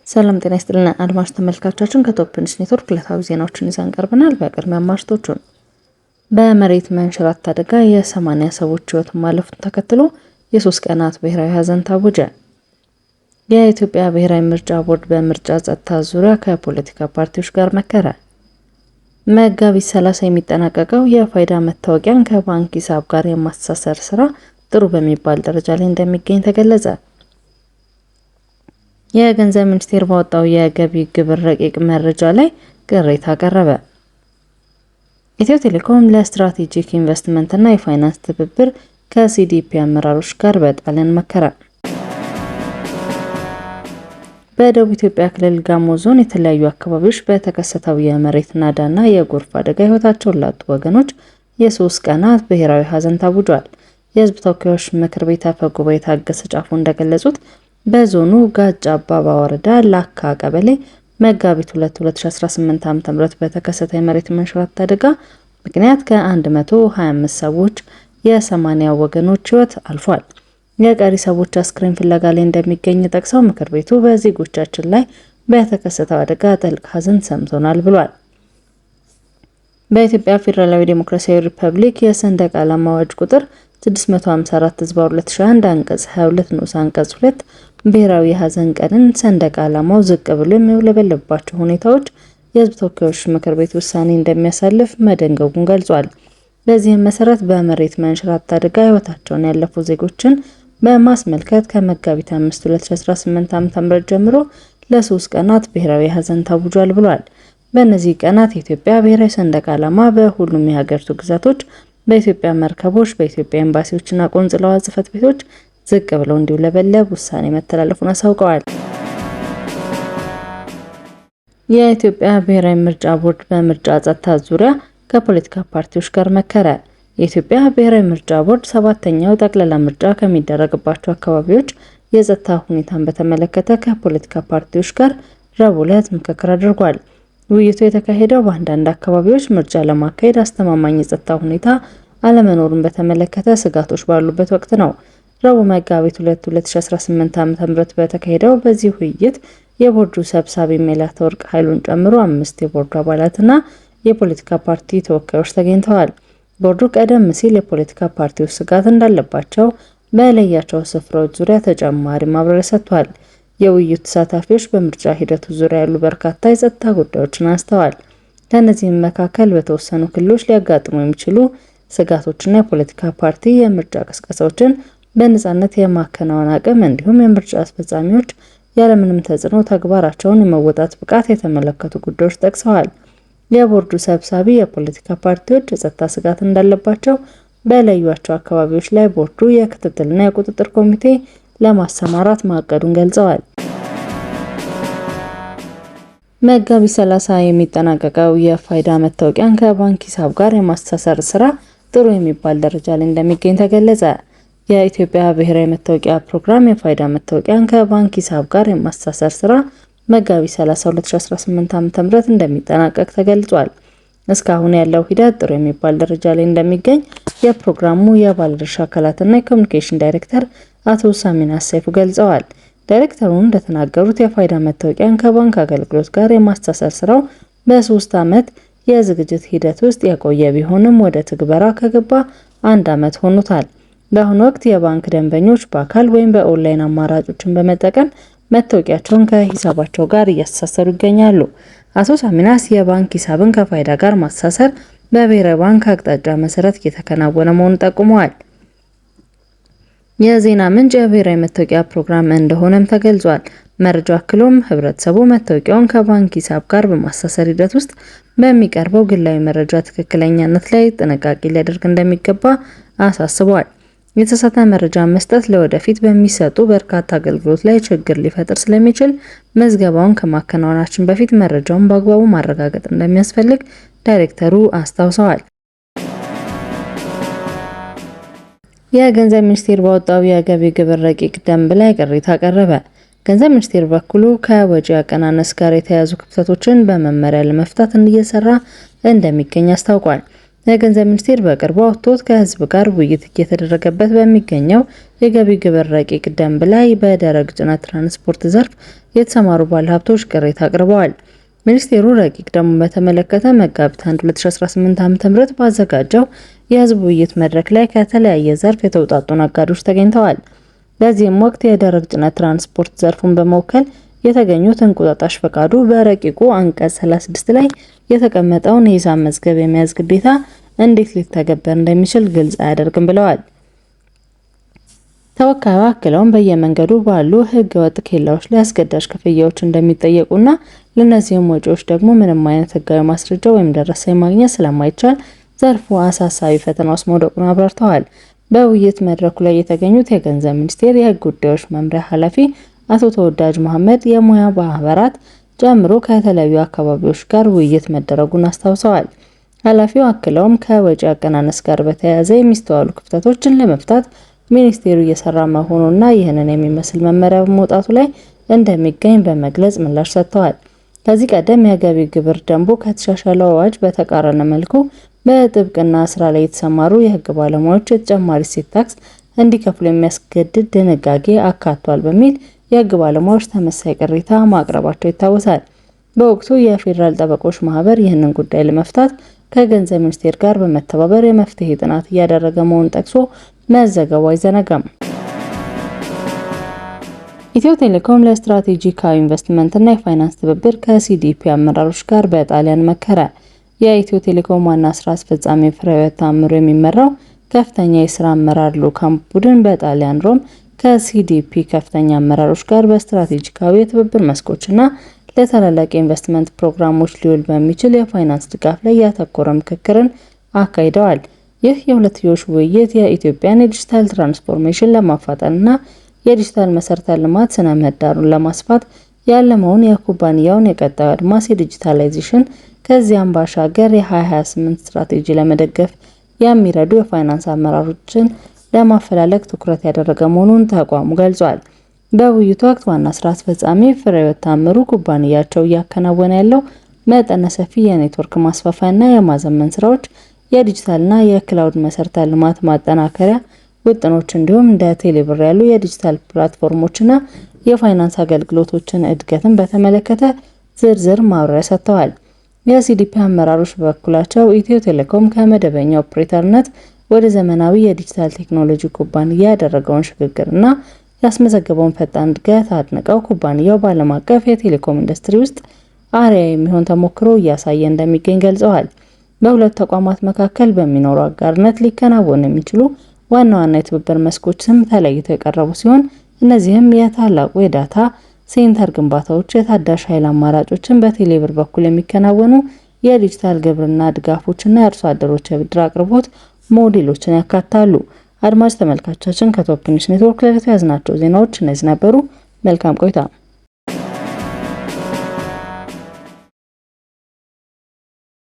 ሰላም ጤና ይስጥልን አድማጭ ተመልካቾቻችን ከቶፕንስ ኔትወርክ ዕለታዊ ዜናዎችን ይዘን ቀርበናል። በቅድሚያ ማርቶቹን በመሬት መንሸራተት አደጋ የ80 ሰዎች ሕይወት ማለፉን ተከትሎ የ3 ቀናት ብሔራዊ ሀዘን ታወጀ። የኢትዮጵያ ብሔራዊ ምርጫ ቦርድ በምርጫ ጸጥታ ዙሪያ ከፖለቲካ ፓርቲዎች ጋር መከረ። መጋቢት 30 የሚጠናቀቀው የፋይዳ መታወቂያን ከባንክ ሂሳብ ጋር የማስተሳሰር ስራ ጥሩ በሚባል ደረጃ ላይ እንደሚገኝ ተገለጸ። የገንዘብ ሚኒስቴር ባወጣው የገቢ ግብር ረቂቅ መረጃ ላይ ቅሬታ ቀረበ። ኢትዮ ቴሌኮም ለስትራቴጂክ ኢንቨስትመንት እና የፋይናንስ ትብብር ከሲዲፒ አመራሮች ጋር በጣሊያን መከረ። በደቡብ ኢትዮጵያ ክልል ጋሞ ዞን የተለያዩ አካባቢዎች በተከሰተው የመሬት ናዳና የጎርፍ አደጋ ሕይወታቸውን ላጡ ወገኖች የ3 ቀናት ብሔራዊ ሀዘን ታውጇል። የሕዝብ ተወካዮች ምክር ቤት አፈ ጉባኤ ታገሰ ጫፎ እንደገለጹት በዞኑ ጋጫ አባባ ወረዳ ላካ ቀበሌ መጋቢት 2 2018 ዓ.ም በተከሰተ የመሬት መንሸራተት አደጋ ምክንያት ከ125 ሰዎች የ80 ወገኖች ሕይወት አልፏል። የቀሪ ሰዎች አስክሬን ፍለጋ ላይ እንደሚገኝ ጠቅሰው ምክር ቤቱ በዜጎቻችን ላይ በተከሰተው አደጋ ጥልቅ ሀዘን ሰምቶናል ብሏል። በኢትዮጵያ ፌዴራላዊ ዴሞክራሲያዊ ሪፐብሊክ የሰንደቅ ዓላማ አዋጅ ቁጥር 654/2001 አንቀጽ 22 ንዑስ አንቀጽ 2 ብሔራዊ የሀዘን ቀንን ሰንደቅ ዓላማው ዝቅ ብሎ የሚውለበለብባቸው ሁኔታዎች የሕዝብ ተወካዮች ምክር ቤት ውሳኔ እንደሚያሳልፍ መደንገጉን ገልጿል። በዚህም መሰረት በመሬት መንሸራተት አደጋ ሕይወታቸውን ያለፉ ዜጎችን በማስመልከት ከመጋቢት 5 2018 ዓ.ም ጀምሮ ለ3 ቀናት ብሔራዊ ሀዘን ታውጇል ብሏል። በእነዚህ ቀናት የኢትዮጵያ ብሔራዊ ሰንደቅ ዓላማ በሁሉም የሀገሪቱ ግዛቶች በኢትዮጵያ መርከቦች፣ በኢትዮጵያ ኤምባሲዎችና ቆንጽላዋ ጽሕፈት ቤቶች ዝቅ ብለው እንዲውለበለብ ውሳኔ መተላለፉን አሳውቀዋል። የኢትዮጵያ ብሔራዊ ምርጫ ቦርድ በምርጫ ጸጥታ ዙሪያ ከፖለቲካ ፓርቲዎች ጋር መከረ። የኢትዮጵያ ብሔራዊ ምርጫ ቦርድ 7ኛው ጠቅላላ ምርጫ ከሚደረግባቸው አካባቢዎች የጸጥታ ሁኔታን በተመለከተ ከፖለቲካ ፓርቲዎች ጋር ረቡዕ ዕለት ምክክር አድርጓል። ውይይቱ የተካሄደው በአንዳንድ አካባቢዎች ምርጫ ለማካሄድ አስተማማኝ የጸጥታ ሁኔታ አለመኖሩን በተመለከተ ስጋቶች ባሉበት ወቅት ነው። ረቡዕ መጋቢት 2 2018 ዓ.ም በተካሄደው በዚህ ውይይት የቦርዱ ሰብሳቢ መላትወርቅ ኃይሉን ጨምሮ 5 የቦርዱ አባላትና የፖለቲካ ፓርቲ ተወካዮች ተገኝተዋል። ቦርዱ ቀደም ሲል የፖለቲካ ፓርቲዎች ስጋት እንዳለባቸው በለያቸው ስፍራዎች ዙሪያ ተጨማሪ ማብራሪያ ሰጥቷል። የውይይቱ ተሳታፊዎች በምርጫ ሂደቱ ዙሪያ ያሉ በርካታ የጸጥታ ጉዳዮችን አንስተዋል። ከእነዚህም መካከል በተወሰኑ ክልሎች ሊያጋጥሙ የሚችሉ ስጋቶችና የፖለቲካ ፓርቲ የምርጫ ቅስቀሳዎችን በነጻነት የማከናወን አቅም እንዲሁም የምርጫ አስፈጻሚዎች ያለምንም ተጽዕኖ ተግባራቸውን የመወጣት ብቃት የተመለከቱ ጉዳዮች ጠቅሰዋል። የቦርዱ ሰብሳቢ የፖለቲካ ፓርቲዎች የጸጥታ ስጋት እንዳለባቸው በለዩዋቸው አካባቢዎች ላይ ቦርዱ የክትትልና የቁጥጥር ኮሚቴ ለማሰማራት ማቀዱን ገልጸዋል። መጋቢት 30 የሚጠናቀቀው የፋይዳ መታወቂያን ከባንክ ሂሳብ ጋር የማስተሳሰር ስራ ጥሩ የሚባል ደረጃ ላይ እንደሚገኝ ተገለጸ። የኢትዮጵያ ብሔራዊ መታወቂያ ፕሮግራም የፋይዳ መታወቂያን ከባንክ ሂሳብ ጋር የማስተሳሰር ስራ መጋቢት 30 2018 ዓ.ም እንደሚጠናቀቅ ተገልጿል። እስካሁን ያለው ሂደት ጥሩ የሚባል ደረጃ ላይ እንደሚገኝ የፕሮግራሙ የባለድርሻ አካላትና የኮሚኒኬሽን ዳይሬክተር አቶ ሳሚና ሰይፉ ገልጸዋል። ዳይሬክተሩ እንደተናገሩት የፋይዳ መታወቂያን ከባንክ አገልግሎት ጋር የማስተሳሰር ስራው በ3 ዓመት የዝግጅት ሂደት ውስጥ የቆየ ቢሆንም ወደ ትግበራ ከገባ 1 ዓመት ሆኖታል። በአሁኑ ወቅት የባንክ ደንበኞች በአካል ወይም በኦንላይን አማራጮችን በመጠቀም መታወቂያቸውን ከሂሳባቸው ጋር እያስተሳሰሩ ይገኛሉ። አቶ ሳሚናስ የባንክ ሂሳብን ከፋይዳ ጋር ማስተሳሰር በብሔራዊ ባንክ አቅጣጫ መሰረት እየተከናወነ መሆኑን ጠቁመዋል። የዜና ምንጭ የብሔራዊ መታወቂያ ፕሮግራም እንደሆነም ተገልጿል። መረጃው አክሎም ህብረተሰቡ መታወቂያውን ከባንክ ሂሳብ ጋር በማስተሳሰር ሂደት ውስጥ በሚቀርበው ግላዊ መረጃ ትክክለኛነት ላይ ጥንቃቄ ሊያደርግ እንደሚገባ አሳስቧል። የተሳሳተ መረጃ መስጠት ለወደፊት በሚሰጡ በርካታ አገልግሎት ላይ ችግር ሊፈጥር ስለሚችል መዝገባውን ከማከናወናችን በፊት መረጃውን በአግባቡ ማረጋገጥ እንደሚያስፈልግ ዳይሬክተሩ አስታውሰዋል። የገንዘብ ሚኒስቴር ባወጣው የገቢ ግብር ረቂቅ ደንብ ላይ ቅሬታ ቀረበ። ገንዘብ ሚኒስቴር በኩሉ ከወጪ አቀናነስ ጋር የተያያዙ ክፍተቶችን በመመሪያ ለመፍታት እየሰራ እንደሚገኝ አስታውቋል። የገንዘብ ሚኒስቴር በቅርቡ አውጥቶት ከህዝብ ጋር ውይይት እየተደረገበት በሚገኘው የገቢ ግብር ረቂቅ ደንብ ላይ በደረቅ ጭነት ትራንስፖርት ዘርፍ የተሰማሩ ባለሀብቶች ቅሬታ አቅርበዋል። ሚኒስቴሩ ረቂቅ ደንቡን በተመለከተ መጋቢት 1 2018 ዓ.ም ባዘጋጀው የህዝብ ውይይት መድረክ ላይ ከተለያየ ዘርፍ የተውጣጡ ነጋዴዎች ተገኝተዋል። በዚህም ወቅት የደረቅ ጭነት ትራንስፖርት ዘርፉን በመወከል የተገኙት እንቁጣጣሽ ፈቃዱ በረቂቁ አንቀጽ 36 ላይ የተቀመጠውን የሂሳብ መዝገብ የመያዝ ግዴታ እንዴት ሊተገበር እንደሚችል ግልጽ አያደርግም ብለዋል። ተወካዩ አክለውም በየመንገዱ ባሉ ህገ ወጥ ኬላዎች ላይ አስገዳጅ ክፍያዎች እንደሚጠየቁና ለነዚህም ወጪዎች ደግሞ ምንም አይነት ህጋዊ ማስረጃ ወይም ደረሰኝ ማግኘት ስለማይቻል ዘርፉ አሳሳቢ ፈተና ውስጥ መውደቁን አብራርተዋል። በውይይት መድረኩ ላይ የተገኙት የገንዘብ ሚኒስቴር የህግ ጉዳዮች መምሪያ ኃላፊ አቶ ተወዳጅ መሐመድ የሙያ ማህበራት ጨምሮ ከተለያዩ አካባቢዎች ጋር ውይይት መደረጉን አስታውሰዋል። ኃላፊው አክለውም ከወጪ አቀናነስ ጋር በተያያዘ የሚስተዋሉ ክፍተቶችን ለመፍታት ሚኒስቴሩ እየሰራ መሆኑንና ይህንን የሚመስል መመሪያ በመውጣቱ ላይ እንደሚገኝ በመግለጽ ምላሽ ሰጥተዋል። ከዚህ ቀደም የገቢ ግብር ደንቡ ከተሻሻለው አዋጅ በተቃረነ መልኩ በጥብቅና ስራ ላይ የተሰማሩ የህግ ባለሙያዎች የተጨማሪ እሴት ታክስ እንዲከፍሉ የሚያስገድድ ድንጋጌ አካቷል በሚል የህግ ባለሙያዎች ተመሳሳይ ቅሬታ ማቅረባቸው ይታወሳል። በወቅቱ የፌዴራል ጠበቆች ማህበር ይህንን ጉዳይ ለመፍታት ከገንዘብ ሚኒስቴር ጋር በመተባበር የመፍትሄ ጥናት እያደረገ መሆኑን ጠቅሶ መዘገቡ አይዘነጋም። ኢትዮ ቴሌኮም ለስትራቴጂካዊ ኢንቨስትመንትና የፋይናንስ ትብብር ከሲዲፒ አመራሮች ጋር በጣሊያን መከረ። የኢትዮ ቴሌኮም ዋና ስራ አስፈጻሚ ፍሬህይወት ታምሩ የሚመራው ከፍተኛ የስራ አመራር ልዑካን ቡድን በጣሊያን ሮም ከሲዲፒ ከፍተኛ አመራሮች ጋር በስትራቴጂካዊ የትብብር መስኮችና ለታላላቅ ኢንቨስትመንት ፕሮግራሞች ሊውል በሚችል የፋይናንስ ድጋፍ ላይ ያተኮረ ምክክርን አካሂደዋል። ይህ የሁለትዮሽ ውይይት የኢትዮጵያን የዲጂታል ትራንስፎርሜሽን ለማፋጠንና የዲጂታል መሰረተ ልማት ስነ ምህዳሩን ለማስፋት ያለመውን የኩባንያውን የቀጣዩ አድማስ የዲጂታላይዜሽን ከዚያም ባሻገር የ2028 ስትራቴጂ ለመደገፍ የሚረዱ የፋይናንስ አመራሮችን ለማፈላለግ ትኩረት ያደረገ መሆኑን ተቋሙ ገልጿል። በውይይቱ ወቅት ዋና ስራ አስፈጻሚ ፍሬህይወት ታምሩ ኩባንያቸው እያከናወነ ያለው መጠነ ሰፊ የኔትወርክ ማስፋፋያና የማዘመን ስራዎች፣ የዲጂታልና የክላውድ መሰረተ ልማት ማጠናከሪያ ውጥኖች እንዲሁም እንደ ቴሌብር ያሉ የዲጂታል ፕላትፎርሞችና የፋይናንስ አገልግሎቶችን እድገትን በተመለከተ ዝርዝር ማብራሪያ ሰጥተዋል። የሲዲፒ አመራሮች በበኩላቸው ኢትዮ ቴሌኮም ከመደበኛ ኦፕሬተርነት ወደ ዘመናዊ የዲጂታል ቴክኖሎጂ ኩባንያ ያደረገውን ሽግግርና ያስመዘገበውን ፈጣን እድገት አድንቀው ኩባንያው በዓለም አቀፍ የቴሌኮም ኢንዱስትሪ ውስጥ አርአያ የሚሆን ተሞክሮ እያሳየ እንደሚገኝ ገልጸዋል። በሁለቱ ተቋማት መካከል በሚኖሩ አጋርነት ሊከናወኑ የሚችሉ ዋና ዋና የትብብር መስኮች ስም ተለይተው የቀረቡ ሲሆን እነዚህም የታላቁ የዳታ ሴንተር ግንባታዎች፣ የታዳሽ ኃይል አማራጮችን በቴሌብር በኩል የሚከናወኑ የዲጂታል ግብርና ድጋፎችና የአርሶ አደሮች የብድር አቅርቦት ሞዴሎችን ያካትታሉ። አድማጭ ተመልካቾቻችን ከቶፕ ኒውስ ኔትወርክ ለዕለቱ ያዝናቸው ዜናዎች እነዚህ ነበሩ። መልካም ቆይታ።